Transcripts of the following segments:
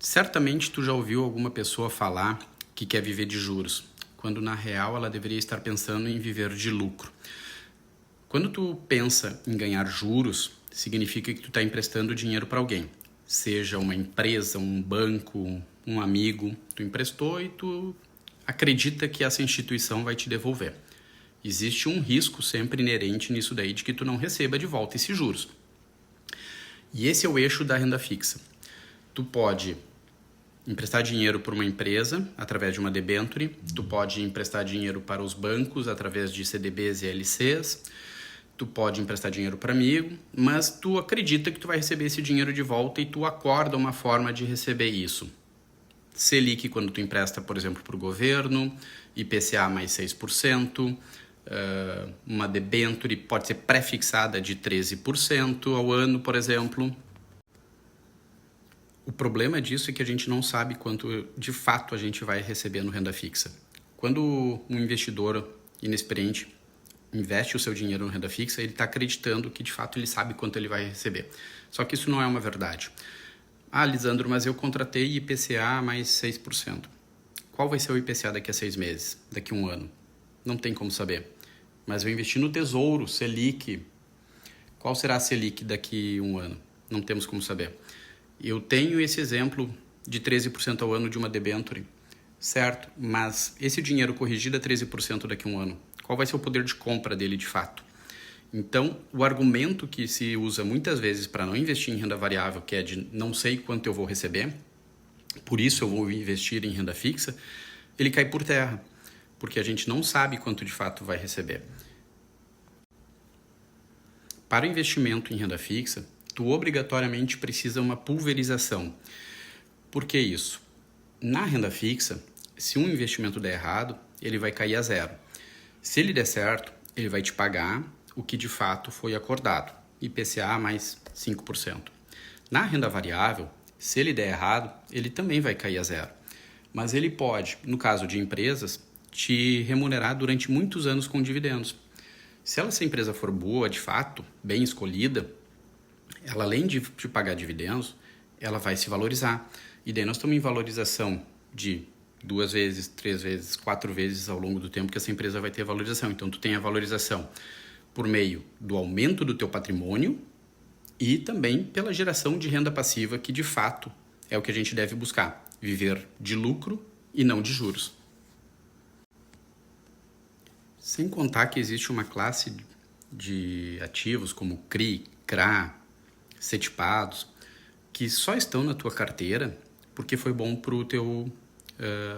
Certamente tu já ouviu alguma pessoa falar que quer viver de juros, quando na real ela deveria estar pensando em viver de lucro. Quando tu pensa em ganhar juros, significa que tu está emprestando dinheiro para alguém, seja uma empresa, um banco, um amigo. Tu emprestou e tu acredita que essa instituição vai te devolver. Existe um risco sempre inerente nisso daí de que tu não receba de volta esses juros. E esse é o eixo da renda fixa. Tu pode emprestar dinheiro para uma empresa através de uma debenture, tu pode emprestar dinheiro para os bancos através de CDBs e LCs, tu pode emprestar dinheiro para amigo, mas tu acredita que tu vai receber esse dinheiro de volta e tu acorda uma forma de receber isso. Selic quando tu empresta, por exemplo, para o governo, IPCA mais 6%, uma debenture pode ser pré-fixada de 13% ao ano, por exemplo. O problema disso é que a gente não sabe quanto de fato a gente vai receber no renda fixa. Quando um investidor inexperiente investe o seu dinheiro no renda fixa, ele está acreditando que de fato ele sabe quanto ele vai receber. Só que isso não é uma verdade. Ah, Lisandro, mas eu contratei IPCA mais 6%. Qual vai ser o IPCA daqui a 6 meses, daqui a um ano? Não tem como saber. Mas eu investi no Tesouro, Selic. Qual será a Selic daqui a um ano? Não temos como saber. Eu tenho esse exemplo de 13% ao ano de uma debenture, certo? Mas esse dinheiro corrigido a 13% daqui a um ano, qual vai ser o poder de compra dele de fato? Então, o argumento que se usa muitas vezes para não investir em renda variável, que é de não sei quanto eu vou receber, por isso eu vou investir em renda fixa, ele cai por terra, porque a gente não sabe quanto de fato vai receber. Para o investimento em renda fixa, tu obrigatoriamente precisa uma pulverização. Por que isso? Na renda fixa, se um investimento der errado, ele vai cair a zero. Se ele der certo, ele vai te pagar o que de fato foi acordado, IPCA mais 5%. Na renda variável, se ele der errado, ele também vai cair a zero. Mas ele pode, no caso de empresas, te remunerar durante muitos anos com dividendos. Se essa empresa for boa, de fato, bem escolhida, ela além de te pagar dividendos, ela vai se valorizar. E daí nós estamos em valorização de 2 vezes, 3 vezes, 4 vezes ao longo do tempo que essa empresa vai ter valorização. Então tu tem a valorização por meio do aumento do teu patrimônio e também pela geração de renda passiva, que de fato é o que a gente deve buscar, viver de lucro e não de juros. Sem contar que existe uma classe de ativos como CRI, CRA, CETIPados, que só estão na tua carteira porque foi bom para o teu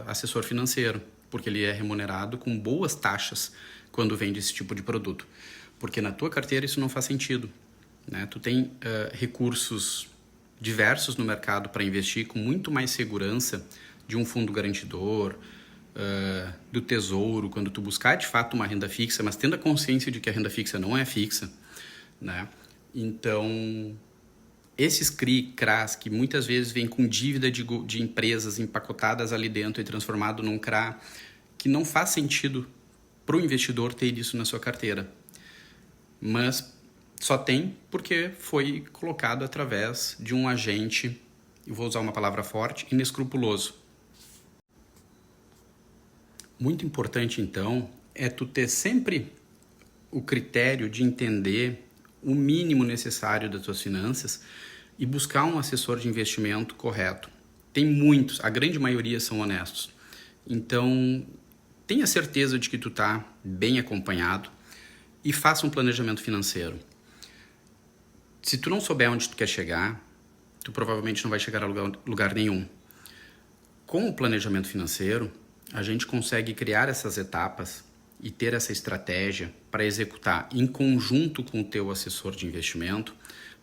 assessor financeiro, porque ele é remunerado com boas taxas quando vende esse tipo de produto. Porque na tua carteira isso não faz sentido, né? Tu tem recursos diversos no mercado para investir com muito mais segurança de um fundo garantidor, do tesouro, quando tu buscar de fato uma renda fixa, mas tendo a consciência de que a renda fixa não é fixa, né? Então, esses CRI, CRAs, que muitas vezes vêm com dívida de empresas empacotadas ali dentro e transformado num CRA, que não faz sentido para o investidor ter isso na sua carteira. Mas só tem porque foi colocado através de um agente, eu vou usar uma palavra forte, inescrupuloso. Muito importante, então, é tu ter sempre o critério de entender o mínimo necessário das tuas finanças e buscar um assessor de investimento correto. Tem muitos, a grande maioria são honestos. Então, tenha certeza de que tu está bem acompanhado e faça um planejamento financeiro. Se tu não souber onde tu quer chegar, tu provavelmente não vai chegar a lugar nenhum. Com o planejamento financeiro, a gente consegue criar essas etapas e ter essa estratégia para executar em conjunto com o teu assessor de investimento,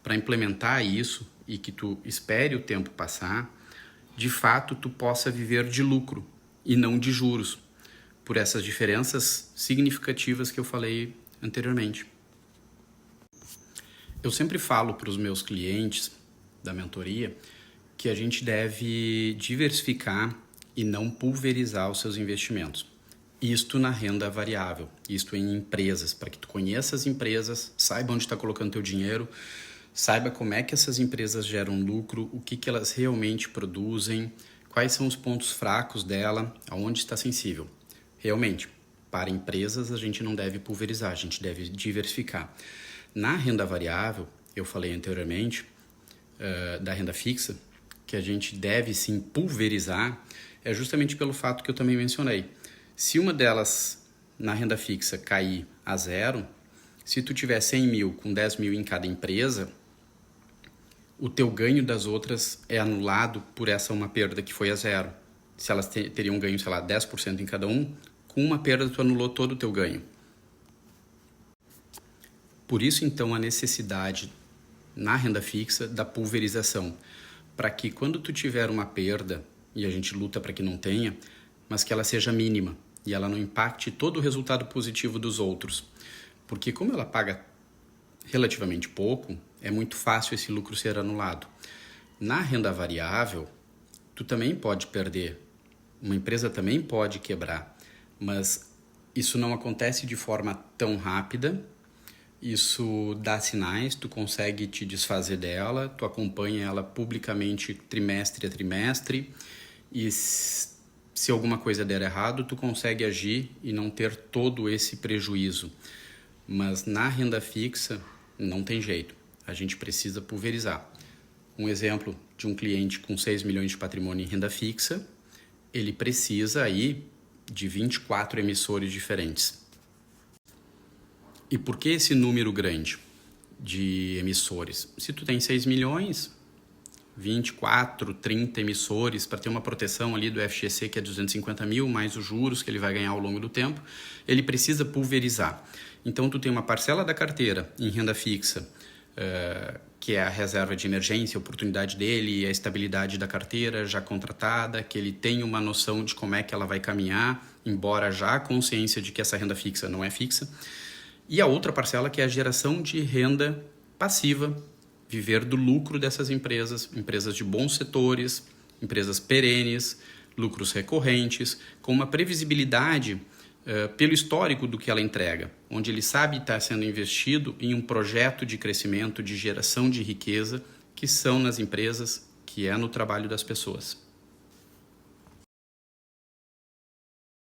para implementar isso e que tu espere o tempo passar, de fato tu possa viver de lucro e não de juros, por essas diferenças significativas que eu falei anteriormente. Eu sempre falo para os meus clientes da mentoria que a gente deve diversificar e não pulverizar os seus investimentos. Isto na renda variável, isto em empresas, para que tu conheça as empresas, saiba onde está colocando teu dinheiro, Saiba como é que essas empresas geram lucro, o que elas realmente produzem, quais são os pontos fracos dela, aonde está sensível. Realmente, para empresas a gente não deve pulverizar, a gente deve diversificar. Na renda variável, eu falei anteriormente, da renda fixa, que a gente deve sim pulverizar, é justamente pelo fato que eu também mencionei. Se uma delas na renda fixa cair a zero, se tu tiver 100 mil com 10 mil em cada empresa, o teu ganho das outras é anulado por essa uma perda que foi a zero. Se elas teriam ganho, sei lá, 10% em cada um, com uma perda tu anulou todo o teu ganho. Por isso, então, a necessidade na renda fixa da pulverização, para que quando tu tiver uma perda, e a gente luta para que não tenha, mas que ela seja mínima e ela não impacte todo o resultado positivo dos outros. Porque como ela paga relativamente pouco, é muito fácil esse lucro ser anulado. Na renda variável, tu também pode perder, uma empresa também pode quebrar, mas isso não acontece de forma tão rápida, isso dá sinais, tu consegue te desfazer dela, tu acompanha ela publicamente trimestre a trimestre e se alguma coisa der errado, tu consegue agir e não ter todo esse prejuízo. Mas na renda fixa, não tem jeito. A gente precisa pulverizar. Um exemplo de um cliente com 6 milhões de patrimônio em renda fixa, ele precisa aí de 24 emissores diferentes. E por que esse número grande de emissores? Se tu tem 6 milhões, 24, 30 emissores para ter uma proteção ali do FGC, que é 250 mil, mais os juros que ele vai ganhar ao longo do tempo, ele precisa pulverizar. Então, tu tem uma parcela da carteira em renda fixa, que é a reserva de emergência, a oportunidade dele, a estabilidade da carteira já contratada, que ele tem uma noção de como é que ela vai caminhar, embora já a consciência de que essa renda fixa não é fixa. E a outra parcela que é a geração de renda passiva, viver do lucro dessas empresas, empresas de bons setores, empresas perenes, lucros recorrentes, com uma previsibilidade pelo histórico do que ela entrega, onde ele sabe estar sendo investido em um projeto de crescimento, de geração de riqueza, que são nas empresas, que é no trabalho das pessoas.